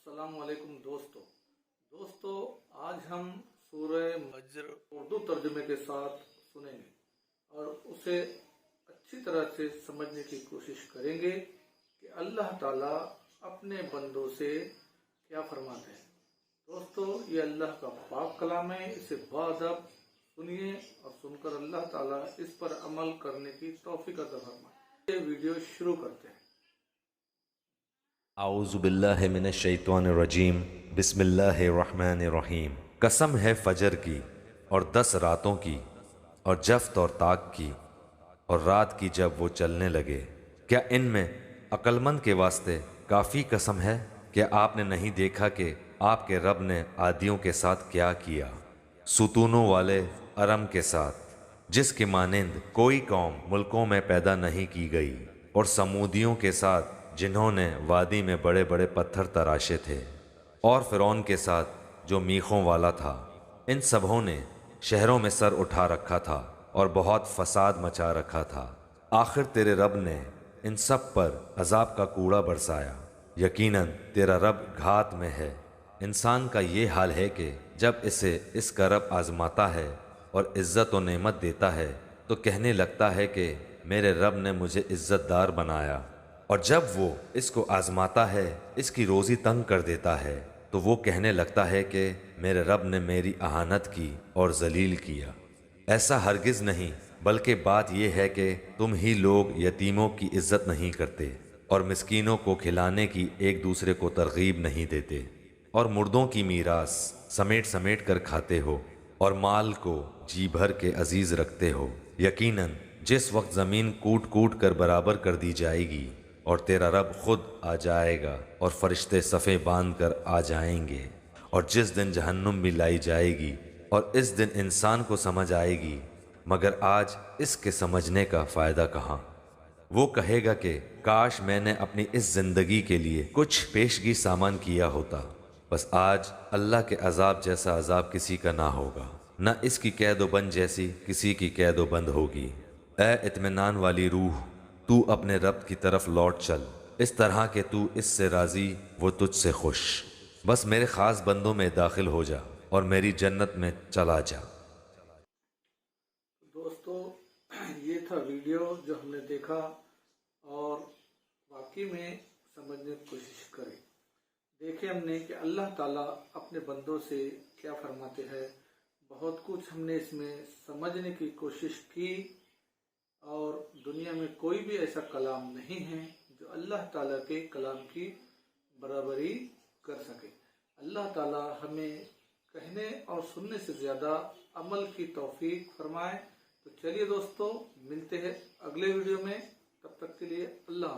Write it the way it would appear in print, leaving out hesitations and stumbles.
अस्सलाम वालेकुम दोस्तों आज हम सूरह फज्र उर्दू तर्जुमे के साथ सुनेंगे और उसे अच्छी तरह से समझने की कोशिश करेंगे कि अल्लाह ताला अपने बंदों से क्या फरमाते हैं। दोस्तों, ये अल्लाह का पाक कलाम है, इसे बाअदब सुनिए और सुनकर अल्लाह ताला इस पर अमल करने की तौफीक अता फरमाए। ये वीडियो शुरू करते हैं। आऊज़ु बिल्लाहि मिनश शैतानिर रजीम, बिस्मिल्लाहिर रहमानिर रहीम। कसम है फजर की और 10 रातों की और जफ्त और ताक की और रात की जब वो चलने लगे। क्या इनमें अक्लमंद के वास्ते काफ़ी कसम है? क्या आपने नहीं देखा कि आपके रब ने आदियों के साथ क्या किया, सुतूनों वाले अरम के साथ, जिसके मानिंद कोई कौम मुल्कों में पैदा नहीं की गई, और समूदियों के साथ जिन्होंने वादी में बड़े बड़े पत्थर तराशे थे, और फिरौन के साथ जो मीखों वाला था। इन सबों ने शहरों में सर उठा रखा था और बहुत फसाद मचा रखा था। आखिर तेरे रब ने इन सब पर अजाब का कूड़ा बरसाया। यकीनन तेरा रब घात में है। इंसान का ये हाल है कि जब इसे इसका रब आजमाता है और इज़्ज़त और नेमत देता है तो कहने लगता है कि मेरे रब ने मुझे इज़्ज़तदार बनाया, और जब वो इसको आजमाता है, इसकी रोज़ी तंग कर देता है, तो वो कहने लगता है कि मेरे रब ने मेरी अहानत की और जलील किया। ऐसा हरगिज़ नहीं, बल्कि बात यह है कि तुम ही लोग यतीमों की इज्जत नहीं करते और मिस्कीनों को खिलाने की एक दूसरे को तरगीब नहीं देते, और मुर्दों की मीरास समेट समेट कर खाते हो और माल को जी भर के अजीज रखते हो। यकीनन जिस वक्त ज़मीन कूट कूट कर बराबर कर दी जाएगी और तेरा रब खुद आ जाएगा और फरिश्ते सफ़े बांध कर आ जाएंगे, और जिस दिन जहन्नुम भी लाई जाएगी और इस दिन इंसान को समझ आएगी, मगर आज इसके समझने का फ़ायदा कहाँ। वो कहेगा कि काश मैंने अपनी इस ज़िंदगी के लिए कुछ पेशगी सामान किया होता। बस आज अल्लाह के अजाब जैसा अजाब किसी का ना होगा, न इसकी कैदोबंद जैसी किसी की कैदोबंद होगी। ए इत्मीनान वाली रूह, तू अपने रब की तरफ लौट चल, इस तरह के तू इससे राज़ी वो तुझसे खुश। बस मेरे ख़ास बंदों में दाखिल हो जा और मेरी जन्नत में चला जा। दोस्तों, ये था वीडियो जो हमने देखा और वाकई में समझने की कोशिश करी। देखे हमने कि अल्लाह ताला अपने बंदों से क्या फरमाते हैं। बहुत कुछ हमने इसमें समझने की कोशिश की, और दुनिया में कोई भी ऐसा कलाम नहीं है जो अल्लाह ताला के कलाम की बराबरी कर सके। अल्लाह ताला हमें कहने और सुनने से ज़्यादा अमल की तौफीक फरमाए। तो चलिए दोस्तों, मिलते हैं अगले वीडियो में। तब तक के लिए अल्लाह।